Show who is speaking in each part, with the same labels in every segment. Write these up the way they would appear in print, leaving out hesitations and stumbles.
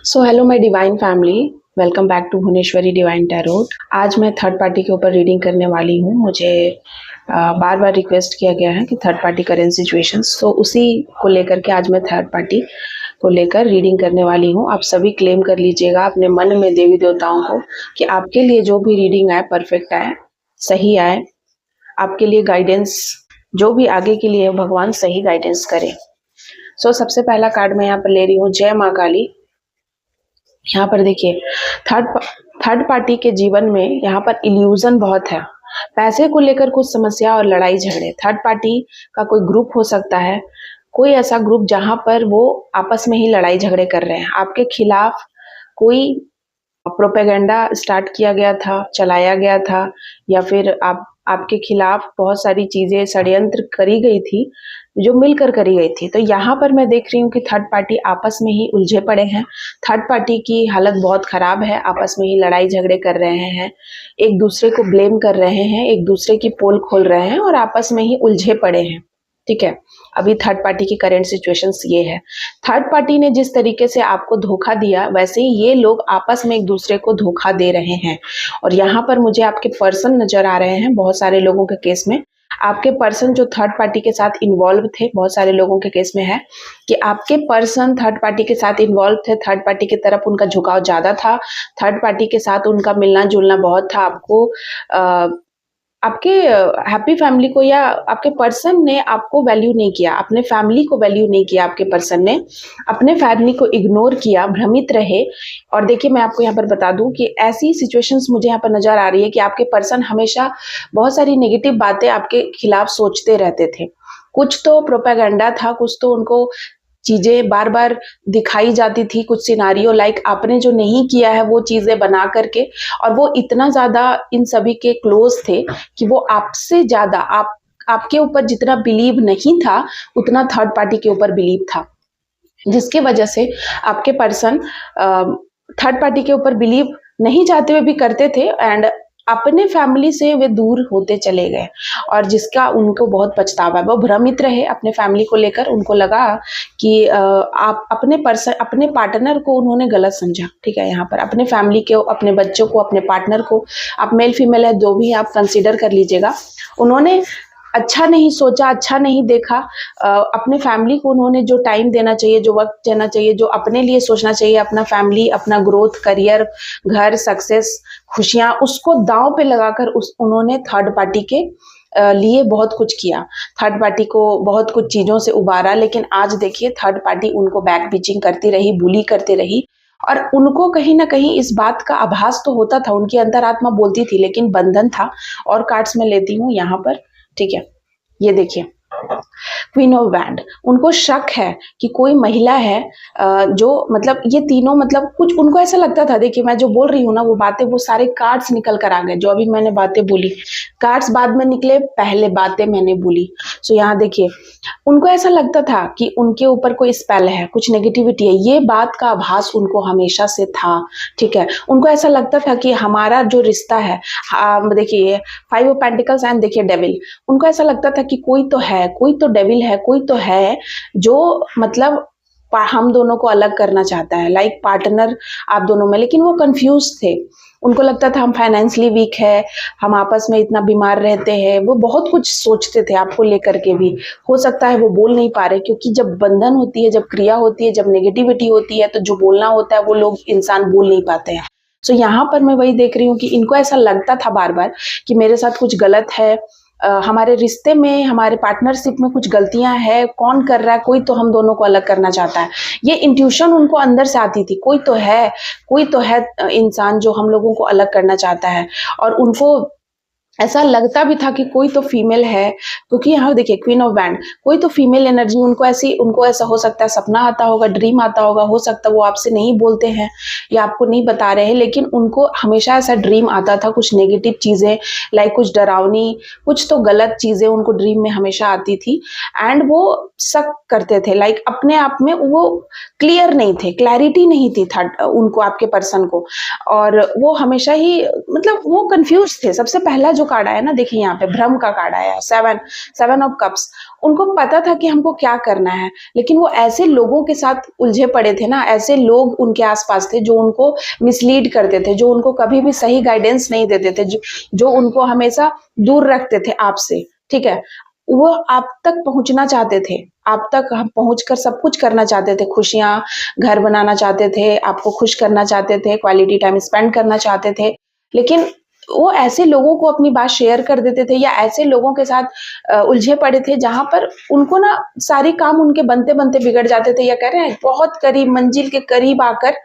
Speaker 1: So hello my divine family, welcome back to Bhuvaneshwari divine tarot. आज मैं third party के ऊपर रीडिंग करने वाली हूँ। मुझे बार बार रिक्वेस्ट किया गया है कि थर्ड पार्टी करेंट सिचुएशंस, तो उसी को लेकर के आज मैं थर्ड पार्टी को लेकर रीडिंग करने वाली हूँ। आप सभी क्लेम कर लीजिएगा अपने मन में देवी देवताओं को कि आपके लिए जो भी रीडिंग आए परफेक्ट आए, सही आए, आपके लिए गाइडेंस जो भी आगे के लिए भगवान सही गाइडेंस करे। सो सबसे पहला कार्ड मैं यहाँ पर ले रही हूँ, जय माँ काली। यहाँ पर देखिए थर्ड पार्टी के जीवन में यहाँ पर इल्यूजन बहुत है। पैसे को लेकर कुछ समस्या और लड़ाई झगड़े। थर्ड पार्टी का कोई ग्रुप हो सकता है, कोई ऐसा ग्रुप जहां पर वो आपस में ही लड़ाई झगड़े कर रहे हैं। आपके खिलाफ कोई प्रोपेगेंडा स्टार्ट किया गया था, चलाया गया था, या फिर आपके खिलाफ बहुत सारी चीजें षड्यंत्र करी गई थी जो मिलकर करी गई थी। तो यहाँ पर मैं देख रही हूँ कि थर्ड पार्टी आपस में ही उलझे पड़े हैं। थर्ड पार्टी की हालत बहुत खराब है, आपस में ही लड़ाई झगड़े कर रहे हैं, एक दूसरे को ब्लेम कर रहे हैं, एक दूसरे की पोल खोल रहे हैं और आपस में ही उलझे पड़े हैं। ठीक है, अभी थर्ड पार्टी की करंट सिचुएशंस ये है। थर्ड पार्टी ने जिस तरीके से आपको धोखा दिया, वैसे ही ये लोग आपस में एक दूसरे को धोखा दे रहे हैं। और यहाँ पर मुझे आपके पर्सन नजर आ रहे हैं। बहुत सारे लोगों के केस में आपके पर्सन जो थर्ड पार्टी के साथ इन्वॉल्व थे, बहुत सारे लोगों के केस में है कि आपके पर्सन थर्ड पार्टी के साथ इन्वॉल्व थे। थर्ड पार्टी की तरफ उनका झुकाव ज्यादा था, थर्ड पार्टी के साथ उनका मिलना जुलना बहुत था। आपके हैप्पी फैमिली को या आपके पर्सन ने आपको वैल्यू नहीं किया, अपने फैमिली को वैल्यू नहीं किया। आपके पर्सन ने अपने फैमिली को इग्नोर किया, भ्रमित रहे। और देखिए मैं आपको यहाँ पर बता दूं कि ऐसी सिचुएशंस मुझे यहाँ पर नजर आ रही है कि आपके पर्सन हमेशा बहुत सारी नेगेटिव बातें आपके खिलाफ सोचते रहते थे। कुछ तो प्रोपेगेंडा था, कुछ तो उनको चीजें बार बार दिखाई जाती थी, कुछ सिनारियो लाइक आपने जो नहीं किया है वो चीजें बना करके। और वो इतना ज्यादा इन सभी के क्लोज थे कि वो आपसे ज्यादा आपके ऊपर जितना बिलीव नहीं था उतना थर्ड पार्टी के ऊपर बिलीव था, जिसकी वजह से आपके पर्सन थर्ड पार्टी के ऊपर बिलीव नहीं चाहते हुए भी करते थे एंड अपने फैमिली से वे दूर होते चले गए। और जिसका उनको बहुत पछतावा है। वो भ्रमित रहे अपने फैमिली को लेकर। उनको लगा कि आप अपने पार्टनर को उन्होंने गलत समझा। ठीक है, यहाँ पर अपने फैमिली को, अपने बच्चों को, अपने पार्टनर को, आप मेल फीमेल है जो भी आप कंसीडर कर लीजिएगा, उन्होंने अच्छा नहीं सोचा, अच्छा नहीं देखा। अपने फैमिली को उन्होंने जो टाइम देना चाहिए, जो वक्त देना चाहिए, जो अपने लिए सोचना चाहिए, अपना फैमिली, अपना ग्रोथ, करियर, घर, सक्सेस, खुशियां, उसको दांव पे लगाकर उन्होंने थर्ड पार्टी के लिए बहुत कुछ किया, थर्ड पार्टी को बहुत कुछ चीजों से उबारा। लेकिन आज देखिए थर्ड पार्टी उनको बैक बिचिंग करती रही, बुली करती रही। और उनको कहीं ना कहीं इस बात का आभास तो होता था, उनकी अंतरात्मा बोलती थी, लेकिन बंधन था। और कार्ड्स में लेती हूँ यहाँ पर। ठीक है, ये देखिए क्वीन ऑफ वैंड। उनको शक है कि कोई महिला है जो मतलब ये तीनों मतलब कुछ उनको ऐसा लगता था। देखिए मैं जो बोल रही हूँ ना वो बातें, वो सारे कार्ड्स निकल कर आ गए। जो अभी मैंने बातें बोली, कार्ड्स बाद में निकले, पहले बातें मैंने बोली। सो यहाँ देखिए उनको ऐसा लगता था कि उनके ऊपर कोई स्पेल है, कुछ नेगेटिविटी है। ये बात का आभास उनको हमेशा से था। ठीक है, उनको ऐसा लगता था कि हमारा जो रिश्ता है, देखिए 5 ऑफ पेंटिकल्स एंड देखिए डेविल। उनको ऐसा लगता था कि कोई तो है, कोई तो डेविल है, कोई तो है जो मतलब हम दोनों को अलग करना चाहता है, लाइक पार्टनर आप दोनों में। लेकिन वो कंफ्यूज थे। उनको लगता था हम फाइनेंशियली वीक है, हम आपस में इतना बीमार रहते हैं। वो बहुत कुछ सोचते थे आपको लेकर के भी। हो सकता है वो बोल नहीं पा रहे, क्योंकि जब बंधन होती है, जब क्रिया होती है, जब नेगेटिविटी होती है, तो जो बोलना होता है वो लोग इंसान बोल नहीं पाते हैं। सो यहाँ पर मैं वही देख रही हूँ कि इनको ऐसा लगता था बार बार कि मेरे साथ कुछ गलत है, हमारे रिश्ते में, हमारे पार्टनरशिप में कुछ गलतियां हैं, कौन कर रहा है, कोई तो हम दोनों को अलग करना चाहता है। ये इंट्यूशन उनको अंदर से आती थी, कोई तो है इंसान जो हम लोगों को अलग करना चाहता है। और उनको ऐसा लगता भी था कि कोई तो फीमेल है, क्योंकि यहाँ देखिए क्वीन ऑफ वैंड, कोई तो फीमेल एनर्जी उनको ऐसा हो सकता है, सपना आता होगा, ड्रीम आता होगा। हो सकता है वो आपसे नहीं बोलते हैं या आपको नहीं बता रहे हैं, लेकिन उनको हमेशा ऐसा ड्रीम आता था, कुछ नेगेटिव चीजें, लाइक कुछ डरावनी, कुछ तो गलत चीजें उनको ड्रीम में हमेशा आती थी। एंड वो शक करते थे, लाइक अपने आप में वो क्लियर नहीं थे, क्लैरिटी नहीं थी उनको, आपके पर्सन को। और वो हमेशा ही मतलब वो कंफ्यूज थे। सबसे पहला जो जो कार्ड आया ना, देखिए यहाँ पे भ्रम का कार्ड आया, 7 ऑफ कप्स। उनको पता था कि हमको क्या करना है, लेकिन वो ऐसे लोगों के साथ उलझे पड़े थे ना, ऐसे लोग उनके आसपास थे जो उनको मिसलीड करते थे, जो उनको कभी भी सही गाइडेंस नहीं देते थे, जो उनको हमेशा दूर रखते थे आपसे, ठीक है। वो आप तक पहुंचना चाहते थे, आप तक हम पहुंचकर सब कुछ करना चाहते थे, खुशियां घर बनाना चाहते थे, आपको खुश करना चाहते थे, क्वालिटी टाइम स्पेंड करना चाहते थे, लेकिन वो ऐसे लोगों को अपनी बात शेयर कर देते थे या ऐसे लोगों के साथ उलझे पड़े थे जहां पर उनको ना सारी काम उनके बनते बनते बिगड़ जाते थे, या कह रहे हैं बहुत करीब, मंजिल के करीब आकर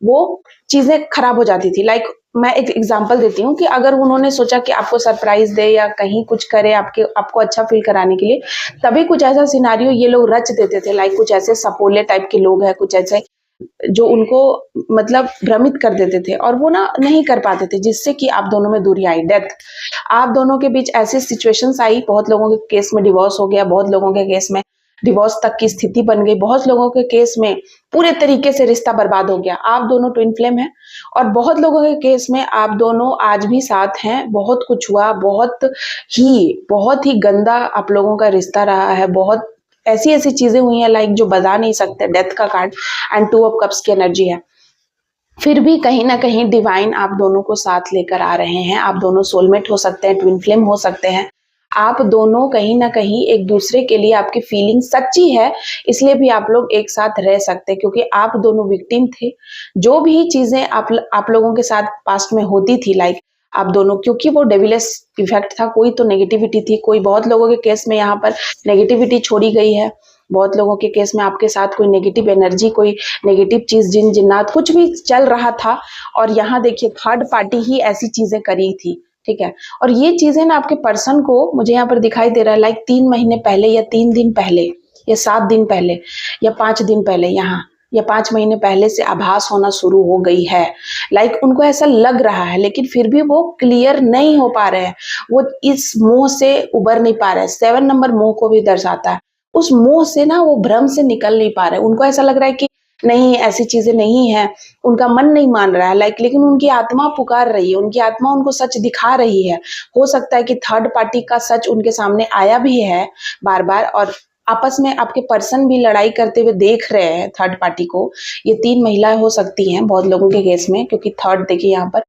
Speaker 1: वो चीजें खराब हो जाती थी। लाइक मैं एक एग्जांपल देती हूँ कि अगर उन्होंने सोचा कि आपको सरप्राइज दे या कहीं कुछ करे आपको अच्छा फील कराने के लिए, तभी कुछ ऐसा सिनारियो ये लोग रच देते थे। लाइक कुछ ऐसे सपोले टाइप के लोग हैं, कुछ ऐसे जो उनको मतलब भ्रमित कर देते थे और वो ना नहीं कर पाते थे, जिससे कि आप दोनों में दूरी आई, डेथ। आप दोनों के बीच ऐसी सिचुएशंस आई, बहुत लोगों के केस में डिवोर्स हो गया, बहुत लोगों के केस में डिवोर्स तक की स्थिति बन गई, बहुत लोगों के केस में पूरे तरीके से रिश्ता बर्बाद हो गया। आप दोनों ट्विन फ्लेम हैं और बहुत लोगों के केस में आप दोनों आज भी साथ हैं। बहुत कुछ हुआ, बहुत ही गंदा आप लोगों का रिश्ता रहा है, बहुत ऐसी ऐसी चीजें हुई हैं लाइक जो बता नहीं सकते। डेथ का कार्ड एंड 2 ऑफ कप्स की एनर्जी है। फिर भी कहीं ना कहीं डिवाइन आप दोनों को साथ लेकर आ रहे हैं। आप दोनों सोलमेट हो सकते हैं, ट्विन फ्लेम हो सकते हैं। आप दोनों कहीं ना कहीं एक दूसरे के लिए, आपकी फीलिंग सच्ची है, इसलिए भी आप लोग एक साथ रह सकते हैं, क्योंकि आप दोनों विक्टिम थे। जो भी चीजें आप लोगों के साथ पास्ट में होती थी, लाइक आप दोनों, क्योंकि वो डेविलस इफेक्ट था, कोई तो नेगेटिविटी थी, कोई बहुत लोगों के केस में यहाँ पर नेगेटिविटी छोड़ी गई है। बहुत लोगों के केस में आपके साथ कोई नेगेटिव एनर्जी, कोई नेगेटिव चीज, जिन जिन्नात कुछ भी चल रहा था, और यहाँ देखिए थर्ड पार्टी ही ऐसी चीजें करी थी, ठीक है। और ये चीजें ना आपके पर्सन को मुझे यहाँ पर दिखाई दे रहा है, लाइक 3 महीने पहले या 3 दिन पहले या 7 दिन पहले या 5 दिन पहले, यहाँ या 5 महीने पहले से आभास होना शुरू हो गई है। लाइक उनको ऐसा लग रहा है, लेकिन फिर भी वो क्लियर नहीं हो पा रहे हैं, वो इस मोह से उबर नहीं पा रहे हैं। 7 नंबर मोह को भी दर्शाता है। उस मोह से ना वो भ्रम से निकल नहीं पा रहे। उनको ऐसा लग रहा है कि नहीं, ऐसी चीजें नहीं है, उनका मन नहीं मान रहा है, लाइक, लेकिन उनकी आत्मा पुकार रही है, उनकी आत्मा उनको सच दिखा रही है। हो सकता है कि थर्ड पार्टी का सच उनके सामने आया भी है बार बार, और आपस में आपके पर्सन भी लड़ाई करते हुए देख रहे हैं थर्ड पार्टी को। ये 3 महिलाएं हो सकती हैं बहुत लोगों के केस में, क्योंकि थर्ड देखिए यहाँ पर।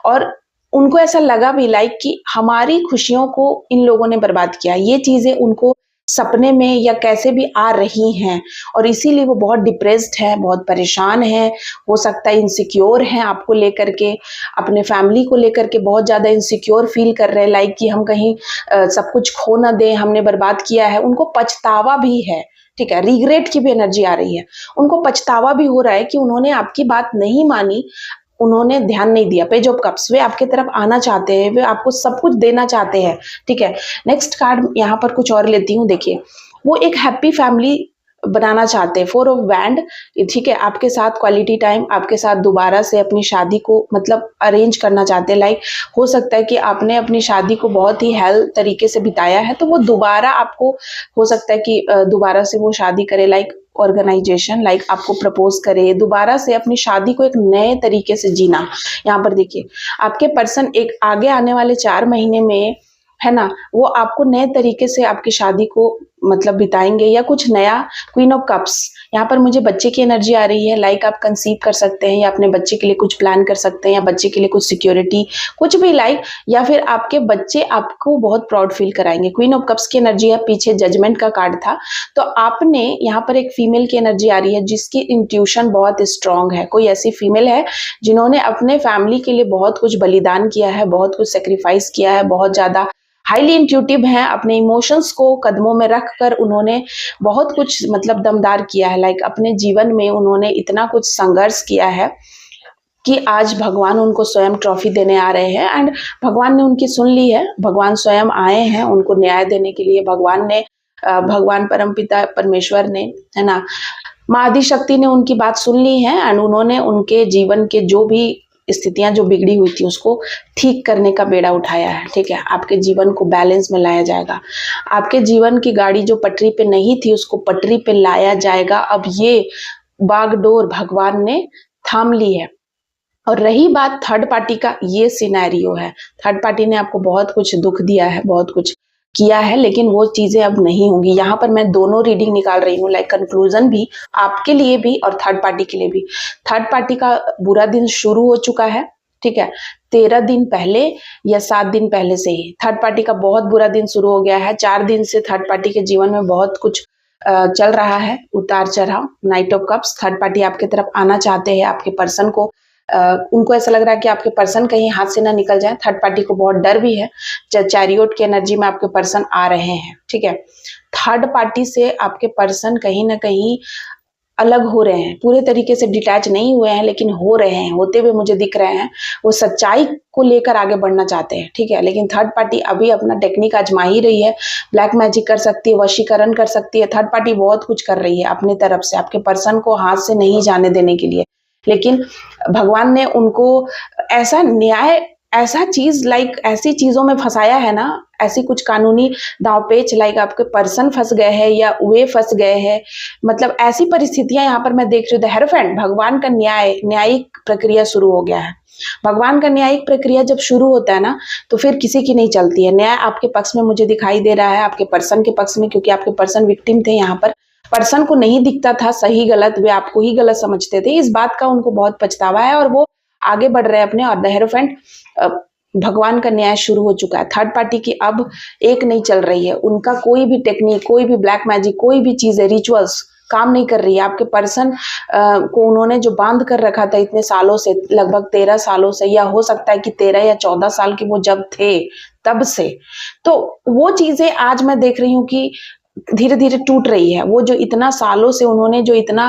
Speaker 1: और उनको ऐसा लगा भी लाइक कि हमारी खुशियों को इन लोगों ने बर्बाद किया। ये चीजें उनको सपने में या कैसे भी आ रही हैं, और इसीलिए वो बहुत डिप्रेस्ड है, बहुत परेशान है। हो सकता है इनसिक्योर हैं आपको लेकर के, अपने फैमिली को लेकर के बहुत ज्यादा इनसिक्योर फील कर रहे हैं, लाइक कि हम कहीं सब कुछ खो ना दें, हमने बर्बाद किया है। उनको पछतावा भी है, ठीक है, रिग्रेट की भी एनर्जी आ रही है। उनको पछतावा भी हो रहा है कि उन्होंने आपकी बात नहीं मानी, उन्होंने ध्यान नहीं दिया। पेज ऑफ कप्स, वे आपकी तरफ आना चाहते हैं, वे आपको सब कुछ देना चाहते हैं, ठीक है। नेक्स्ट कार्ड यहाँ पर कुछ और लेती हूँ। देखिए, वो एक हैप्पी फैमिली बनाना चाहते हैं। 4 ऑफ वैंड, ठीक है, आपके साथ क्वालिटी टाइम, आपके साथ दोबारा से अपनी शादी को मतलब अरेंज करना चाहते हैं। लाइक हो सकता है कि आपने अपनी शादी को बहुत ही हेल्थ तरीके से बिताया है, तो वो दोबारा आपको हो सकता है कि दोबारा से वो शादी करे, लाइक ऑर्गेनाइजेशन, लाइक आपको प्रपोज करे, दोबारा से अपनी शादी को एक नए तरीके से जीना। यहाँ पर देखिए, आपके पर्सन एक आगे आने वाले 4 महीने में, है ना, वो आपको नए तरीके से आपकी शादी को मतलब बिताएंगे या कुछ नया। क्वीन ऑफ कप्स, यहाँ पर मुझे बच्चे की एनर्जी आ रही है, लाइक आप कंसीव कर सकते हैं या अपने बच्चे के लिए कुछ प्लान कर सकते हैं, या बच्चे के लिए कुछ सिक्योरिटी, कुछ भी, लाइक, या फिर आपके बच्चे आपको बहुत प्राउड फील कराएंगे। क्वीन ऑफ कप्स की एनर्जी है, पीछे जजमेंट का कार्ड था। तो आपने यहाँ पर एक फीमेल की एनर्जी आ रही है जिसकी इंट्यूशन बहुत स्ट्रांग है। कोई ऐसी फीमेल है जिन्होंने अपने फैमिली के लिए बहुत कुछ बलिदान किया है, बहुत कुछ सेक्रीफाइस किया है, बहुत ज्यादा हाईली इंट्यूटिव हैं। अपने इमोशंस को कदमों में रखकर उन्होंने बहुत कुछ मतलब दमदार किया है, लाइक अपने जीवन में उन्होंने इतना कुछ संघर्ष किया है कि आज भगवान उनको स्वयं ट्रॉफी देने आ रहे हैं, एंड भगवान ने उनकी सुन ली है। भगवान स्वयं आए हैं उनको न्याय देने के लिए। भगवान परमपिता परमेश्वर ने, है ना, माँ आदिशक्ति ने उनकी बात सुन ली है, एंड उन्होंने उनके जीवन के जो भी स्थितियां जो बिगड़ी हुई थी उसको ठीक करने का बेड़ा उठाया है, ठीक है। आपके जीवन को बैलेंस में लाया जाएगा। आपके जीवन की गाड़ी जो पटरी पे नहीं थी उसको पटरी पे लाया जाएगा। अब ये बागडोर भगवान ने थाम ली है। और रही बात थर्ड पार्टी का, ये सिनेरियो है, थर्ड पार्टी ने आपको बहुत कुछ दुख दिया है, बहुत कुछ किया है, लेकिन वो चीजें अब नहीं होंगी। यहाँ पर मैं दोनों रीडिंग निकाल रही हूँ, लाइक कंक्लूजन भी आपके लिए भी और थर्ड पार्टी के लिए भी। थर्ड पार्टी का बुरा दिन शुरू हो चुका है, ठीक है, 13 दिन पहले या 7 दिन पहले से ही थर्ड पार्टी का बहुत बुरा दिन शुरू हो गया है। 4 दिन से थर्ड पार्टी के जीवन में बहुत कुछ चल रहा है, उतार चढ़ाव, night of cups. Third party आपके तरफ आना चाहते हैं, आपके पर्सन को उनको ऐसा लग रहा है कि आपके पर्सन कहीं हाथ से ना निकल जाए। थर्ड पार्टी को बहुत डर भी है, चैरियट की एनर्जी में आपके पर्सन आ रहे हैं, ठीक है। थर्ड पार्टी से आपके पर्सन कहीं ना कहीं अलग हो रहे हैं, पूरे तरीके से डिटैच नहीं हुए हैं, लेकिन हो रहे हैं, होते हुए मुझे दिख रहे हैं। वो सच्चाई को लेकर आगे बढ़ना चाहते हैं, ठीक है, लेकिन थर्ड पार्टी अभी अपना टेक्निक आजमा ही रही है। ब्लैक मैजिक कर सकती है, वशीकरण कर सकती है, थर्ड पार्टी बहुत कुछ कर रही है अपनी तरफ से आपके पर्सन को हाथ से नहीं जाने देने के लिए। लेकिन भगवान ने उनको ऐसा न्याय, ऐसा चीज लाइक ऐसी चीजों में फंसाया है ना, ऐसी कुछ कानूनी दांवपेच, लाइक आपके पर्सन फंस गए हैं या वे फंस गए हैं, मतलब ऐसी परिस्थितियां यहाँ पर मैं देख रही हूँ। द हेरोफेंट, भगवान का न्यायिक प्रक्रिया शुरू हो गया है। भगवान का न्यायिक प्रक्रिया जब शुरू होता है ना, तो फिर किसी की नहीं चलती है। न्याय आपके पक्ष में मुझे दिखाई दे रहा है, आपके पर्सन के पक्ष में, क्योंकि आपके पर्सन विक्टिम थे। यहाँ पर पर्सन को नहीं दिखता था सही गलत, वे आपको ही गलत समझते थे। इस बात का उनको बहुत पछतावा है और वो आगे बढ़ रहे हैं अपने। और द हेरोफेंट, भगवान का न्याय शुरू हो चुका है। थर्ड पार्टी की अब एक नहीं चल रही है, उनका कोई भी टेक्निक, कोई भी ब्लैक मैजिक, कोई भी चीजें, रिचुअल्स काम नहीं कर रही है। आपके पर्सन को उन्होंने जो बांध कर रखा था इतने सालों से, लगभग 13 सालों से, या हो सकता है कि 13 या 14 साल के वो जब थे तब से, तो वो चीजें आज मैं देख रही हूँ कि धीरे धीरे टूट रही है। वो जो इतना सालों से उन्होंने जो इतना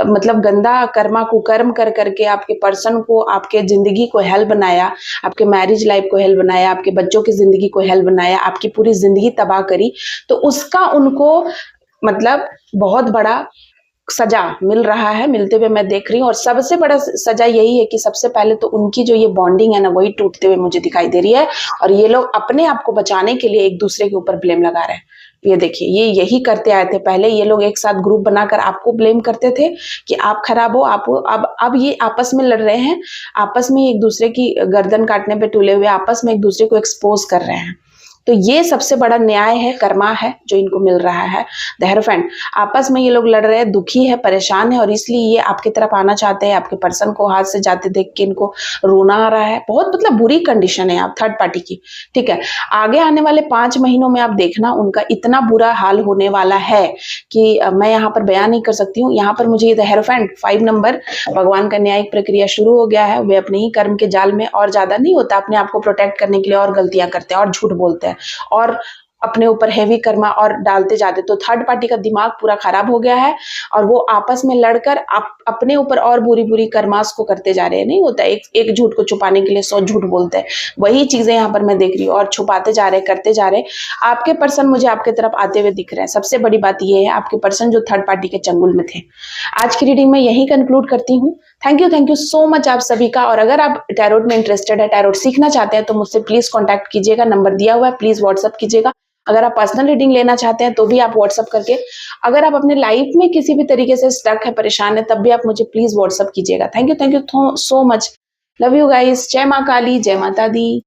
Speaker 1: मतलब गंदा कर्मा कुकर्म कर करके आपके पर्सन को, आपके जिंदगी को हेल बनाया, आपके मैरिज लाइफ को हेल बनाया, आपके बच्चों की जिंदगी को हेल बनाया, आपकी पूरी जिंदगी तबाह करी, तो उसका उनको मतलब बहुत बड़ा सजा मिल रहा है, मिलते हुए मैं देख रही हूँ। और सबसे बड़ा सजा यही है कि सबसे पहले तो उनकी जो ये बॉन्डिंग है ना, वही टूटते हुए मुझे दिखाई दे रही है। और ये लोग अपने आप को बचाने के लिए एक दूसरे के ऊपर ब्लेम लगा रहे हैं। ये देखिए, ये यही करते आए थे पहले। ये लोग एक साथ ग्रुप बनाकर आपको ब्लेम करते थे कि आप खराब हो, आप। अब ये आपस में लड़ रहे हैं, आपस में एक दूसरे की गर्दन काटने पे तुले हुए, आपस में एक दूसरे को एक्सपोज कर रहे हैं। तो ये सबसे बड़ा न्याय है, कर्मा है जो इनको मिल रहा है। द हेरोफेंट, आपस में ये लोग लड़ रहे हैं, दुखी है, परेशान है, और इसलिए ये आपकी तरफ आना चाहते हैं। आपके पर्सन को हाथ से जाते देख के इनको रोना आ रहा है। बहुत मतलब बुरी कंडीशन है आप थर्ड पार्टी की, ठीक है। आगे आने वाले 5 महीनों में आप देखना उनका इतना बुरा हाल होने वाला है कि मैं यहाँ पर बयान नहीं कर सकती हूँ। यहाँ पर मुझे द हेरोफेंट 5 नंबर, भगवान का न्यायिक प्रक्रिया शुरू हो गया है। वे अपने ही कर्म के जाल में, और ज्यादा नहीं होता, अपने आप को प्रोटेक्ट करने के लिए और गलतियां करते हैं और झूठ बोलते हैं और अपने ऊपर हैवी कर्मा और डालते जाते। तो थर्ड पार्टी का दिमाग पूरा खराब हो गया है और वो आपस में लड़कर अपने ऊपर और बुरी बुरी कर्मास को करते जा रहे हैं। नहीं होता, एक झूठ को छुपाने के लिए 100 झूठ बोलते हैं। वही चीजें यहाँ पर मैं देख रही हूँ, और छुपाते जा रहे, करते जा रहे। आपके पर्सन मुझे आपके तरफ आते हुए दिख रहे हैं। सबसे बड़ी बात ये है, आपके पर्सन जो थर्ड पार्टी के चंगुल में थे। आज की रीडिंग में यही कंक्लूड करती हूँ। थैंक यू सो मच आप सभी का। और अगर आप टैरोट में इंटरेस्टेड है, टैरोट सीखना चाहते हैं, तो मुझसे प्लीज कॉन्टैक्ट कीजिएगा, नंबर दिया हुआ है, प्लीज व्हाट्सअप कीजिएगा। अगर आप पर्सनल रीडिंग लेना चाहते हैं तो भी आप व्हाट्सअप करके, अगर आप अपने लाइफ में किसी भी तरीके से स्टक है, परेशान है, तब भी आप मुझे प्लीज व्हाट्सअप कीजिएगा। Thank you so much. Love you guys. जय माँ काली, जय माता दी।